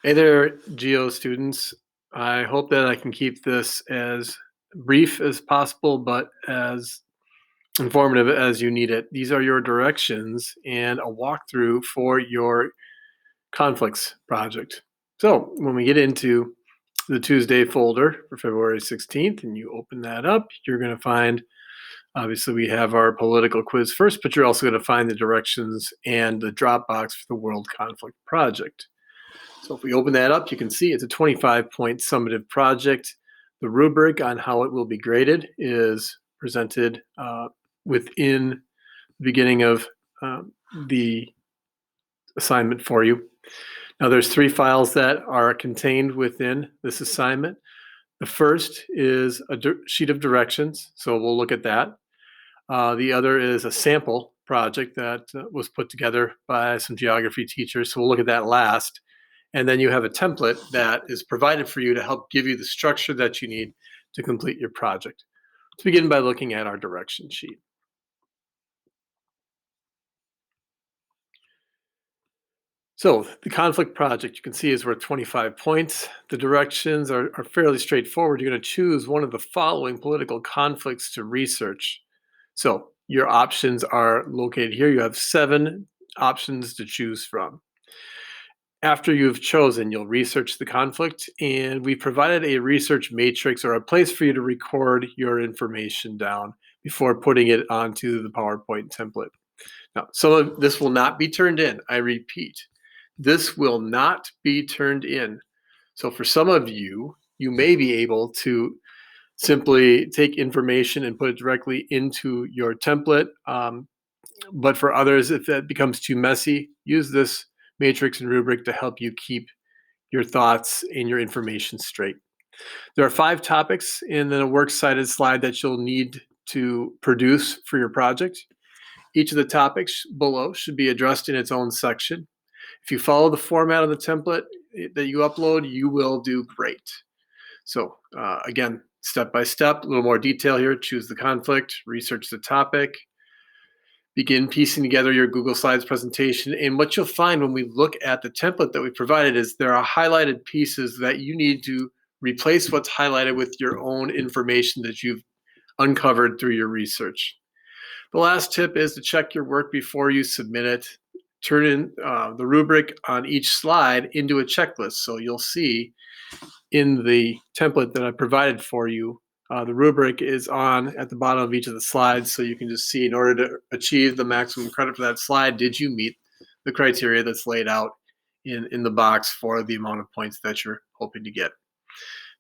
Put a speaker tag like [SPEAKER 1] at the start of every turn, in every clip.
[SPEAKER 1] Hey there, Geo students. I hope that I can keep this as brief as possible, but as informative as you need it. These are your directions and a walkthrough for your conflicts project. So when we get into the Tuesday folder for February 16th and you open that up, you're going to find, obviously, we have our political quiz first, but you're also going to find the directions and the Dropbox for the World Conflict Project. So if we open that up, you can see it's a 25-point summative project. The rubric on how it will be graded is presented within the beginning of the assignment for you. Now there's 3 files that are contained within this assignment. The first is a sheet of directions, so we'll look at that. The other is a sample project that was put together by some geography teachers, so we'll look at that last. And then you have a template that is provided for you to help give you the structure that you need to complete your project. Let's begin by looking at our direction sheet. So the conflict project, you can see, is worth 25 points. The directions are fairly straightforward. You're going to choose one of the following political conflicts to research. So your options are located here. You have 7 options to choose from. After you've chosen, you'll research the conflict, and we provided a research matrix or a place for you to record your information down before putting it onto the PowerPoint template. Now, some of this will not be turned in. I repeat, this will not be turned in. So for some of you, you may be able to simply take information and put it directly into your template. But for others, if that becomes too messy, use this matrix and rubric to help you keep your thoughts and your information straight. There are 5 topics in the works cited slide that you'll need to produce for your project. Each of the topics below should be addressed in its own section. If you follow the format of the template that you upload, you will do great. So again, step by step, a little more detail here. Choose the conflict, research the topic, begin piecing together your Google Slides presentation. And what you'll find when we look at the template that we provided is there are highlighted pieces that you need to replace what's highlighted with your own information that you've uncovered through your research. The last tip is to check your work before you submit it. Turn in the rubric on each slide into a checklist. So you'll see in the template that I provided for you, the rubric is on at the bottom of each of the slides, so you can just see, in order to achieve the maximum credit for that slide, did you meet the criteria that's laid out in the box for the amount of points that you're hoping to get.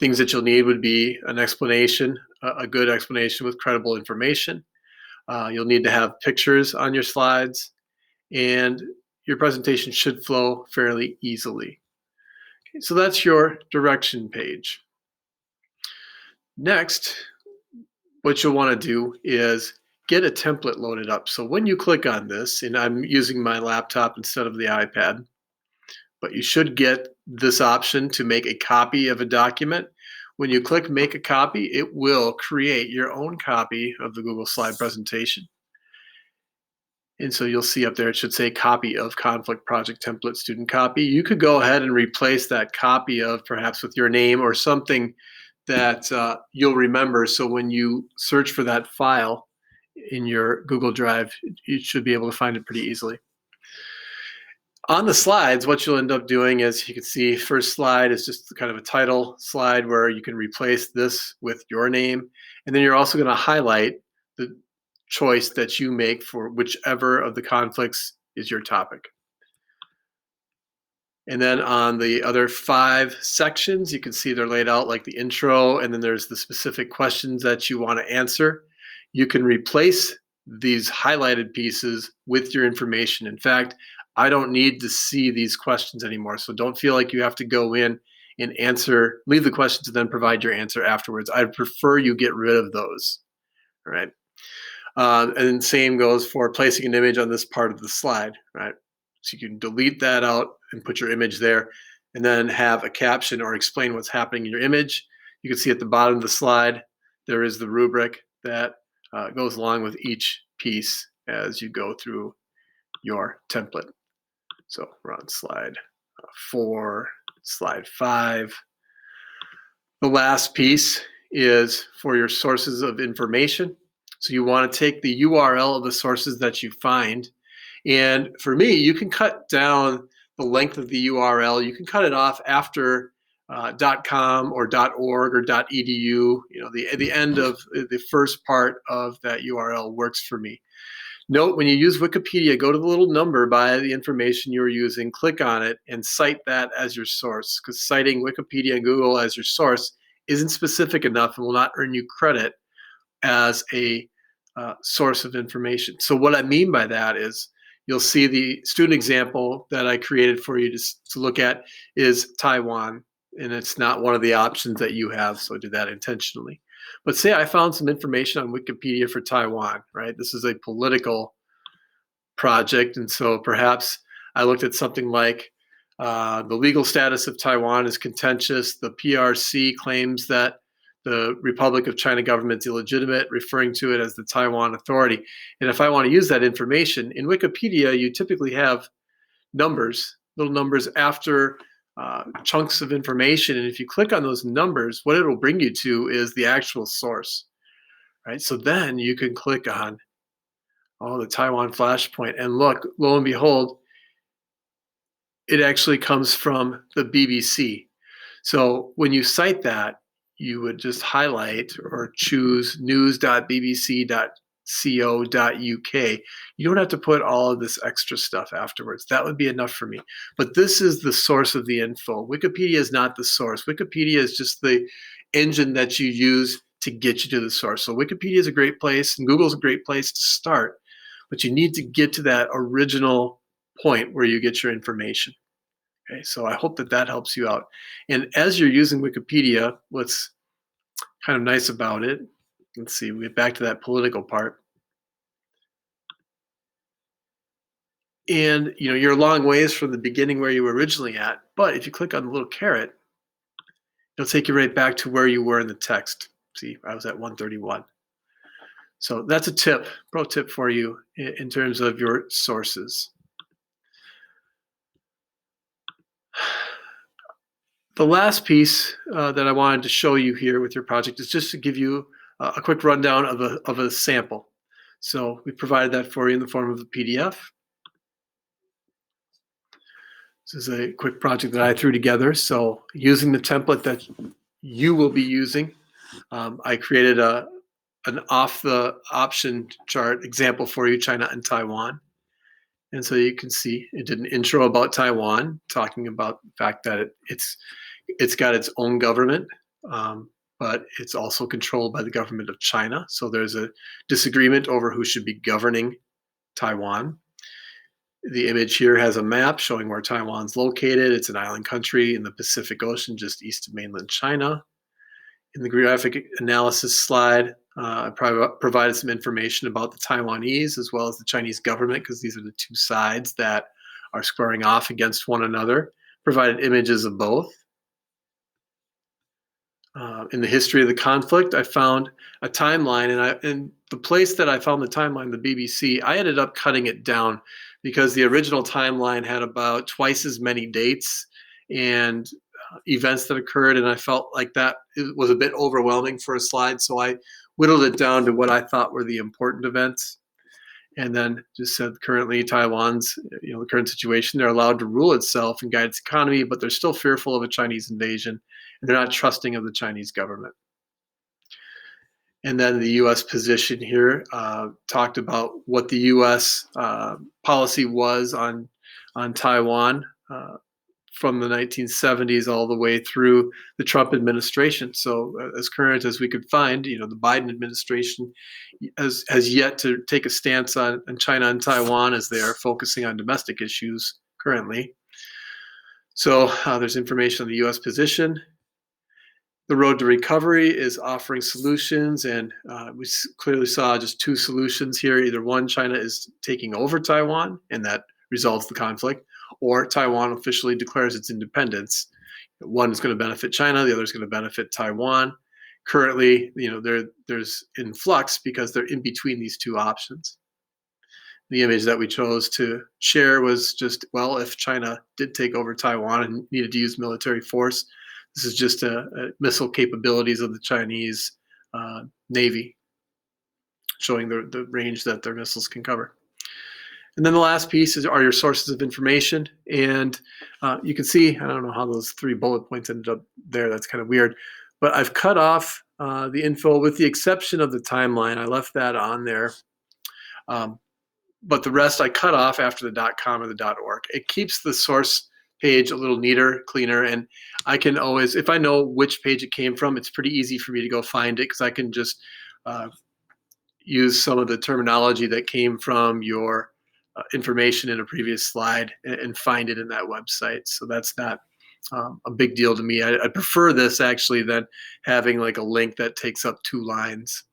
[SPEAKER 1] Things that you'll need would be an explanation, a good explanation with credible information. You'll need to have pictures on your slides, and your presentation should flow fairly easily. Okay, so that's your direction page. Next, what you'll want to do is get a template loaded up. So when you click on this, and I'm using my laptop instead of the iPad, but you should get this option to make a copy of a document. When you click make a copy, it will create your own copy of the Google slide presentation. And so you'll see up there, it should say copy of conflict project template student copy. You could go ahead and replace that copy of perhaps with your name or something that you'll remember. So when you search for that file in your Google Drive, you should be able to find it pretty easily. On the slides, what you'll end up doing is, you can see, first slide is just kind of a title slide where you can replace this with your name. And then you're also going to highlight the choice that you make for whichever of the conflicts is your topic. And then on the other 5 sections, you can see they're laid out like the intro, and then there's the specific questions that you want to answer. You can replace these highlighted pieces with your information. In fact, I don't need to see these questions anymore, so don't feel like you have to go in and answer, leave the questions and then provide your answer afterwards. I prefer you get rid of those. All right. And same goes for placing an image on this part of the slide, right? So you can delete that out and put your image there, and then have a caption or explain what's happening in your image. You can see at the bottom of the slide, there is the rubric that goes along with each piece as you go through your template. So we're on slide 4, slide 5. The last piece is for your sources of information. So you want to take the URL of the sources that you find. And for me, you can cut down the length of the URL. You can cut it off after .com or .org or .edu. You know, the end of the first part of that URL works for me. Note when you use Wikipedia, go to the little number by the information you're using, click on it, and cite that as your source, because citing Wikipedia and Google as your source isn't specific enough and will not earn you credit as a source of information. So what I mean by that is you'll see the student example that I created for you to look at is Taiwan, and it's not one of the options that you have, so I did that intentionally. But say I found some information on Wikipedia for Taiwan, right? This is a political project, and so perhaps I looked at something like the legal status of Taiwan is contentious. The PRC claims that the Republic of China government is illegitimate, referring to it as the Taiwan Authority. And if I want to use that information, in Wikipedia, you typically have numbers, little numbers after chunks of information. And if you click on those numbers, what it will bring you to is the actual source, right? So then you can click on, the Taiwan flashpoint, and look, lo and behold, it actually comes from the BBC. So when you cite that, you would just highlight or choose news.bbc.co.uk. You don't have to put all of this extra stuff afterwards. That would be enough for me. But this is the source of the info. Wikipedia is not the source. Wikipedia is just the engine that you use to get you to the source. So Wikipedia is a great place, and Google is a great place to start. But you need to get to that original point where you get your information. Okay, so I hope that helps you out. And as you're using Wikipedia, what's kind of nice about it, let's see, we get back to that political part. And you're a long ways from the beginning where you were originally at, but if you click on the little caret, it'll take you right back to where you were in the text. See, I was at 131. So that's a tip, pro tip for you in terms of your sources. The last piece that I wanted to show you here with your project is just to give you a quick rundown of a sample. So we provided that for you in the form of a PDF. This is a quick project that I threw together. So using the template that you will be using, I created an off the option chart example for you, China and Taiwan. And so you can see it did an intro about Taiwan, talking about the fact that it's got its own government, but it's also controlled by the government of China. So there's a disagreement over who should be governing Taiwan. The image here has a map showing where Taiwan's located. It's an island country in the Pacific Ocean, just east of mainland China. In the graphic analysis slide, I provided some information about the Taiwanese as well as the Chinese government, because these are the two sides that are squaring off against one another. Provided images of both. In the history of the conflict, I found a timeline, and the place that I found the timeline, the BBC, I ended up cutting it down because the original timeline had about twice as many dates and events that occurred, and I felt like that was a bit overwhelming for a slide, so I whittled it down to what I thought were the important events. And then just said currently Taiwan's, the current situation, they're allowed to rule itself and guide its economy, but they're still fearful of a Chinese invasion, and they're not trusting of the Chinese government. And then the U.S. position here talked about what the U.S. Policy was on Taiwan from the 1970s all the way through the Trump administration. So as current as we could find, the Biden administration has yet to take a stance on China and Taiwan, as they are focusing on domestic issues currently. So there's information on the U.S. position. The road to recovery is offering solutions, and we clearly saw just two solutions here. Either one, China is taking over Taiwan, and that resolves the conflict, or Taiwan officially declares its independence. One is going to benefit China, the other is going to benefit Taiwan. Currently, there's in flux because they're in between these two options. The image that we chose to share was just, well, if China did take over Taiwan and needed to use military force, this is just a missile capabilities of the Chinese Navy, showing the range that their missiles can cover. And then the last piece are your sources of information. And you can see, I don't know how those 3 bullet points ended up there. That's kind of weird. But I've cut off the info with the exception of the timeline. I left that on there. But the rest I cut off after the .com or the .org. It keeps the source page a little neater, cleaner, and I can always, if I know which page it came from, it's pretty easy for me to go find it because I can just use some of the terminology that came from your information in a previous slide and find it in that website. So that's not a big deal to me. I prefer this actually than having like a link that takes up 2 lines.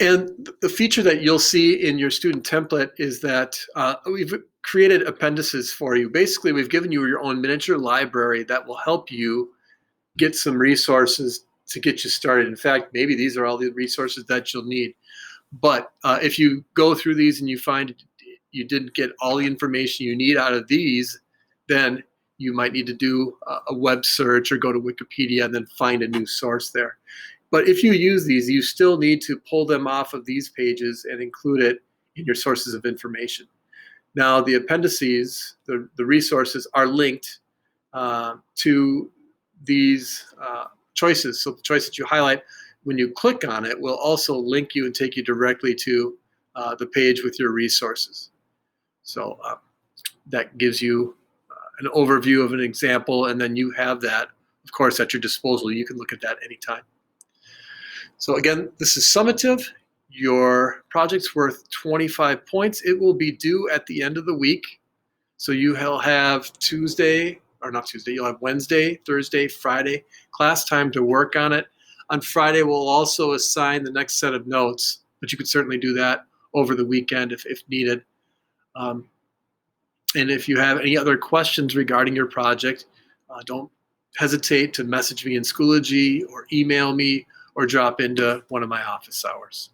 [SPEAKER 1] And the feature that you'll see in your student template is that we've created appendices for you. Basically, we've given you your own miniature library that will help you get some resources to get you started. In fact, maybe these are all the resources that you'll need. But if you go through these and you find you didn't get all the information you need out of these, then you might need to do a web search or go to Wikipedia and then find a new source there. But if you use these, you still need to pull them off of these pages and include it in your sources of information. Now, the appendices, the resources, are linked to these choices. So the choice that you highlight, when you click on it, will also link you and take you directly to the page with your resources. So that gives you an overview of an example, and then you have that, of course, at your disposal. You can look at that anytime. So again, this is summative. Your project's worth 25 points. It will be due at the end of the week. So you'll have you'll have Wednesday, Thursday, Friday class time to work on it. On Friday, we'll also assign the next set of notes, but you could certainly do that over the weekend if needed. And if you have any other questions regarding your project, don't hesitate to message me in Schoology or email me or drop into one of my office hours.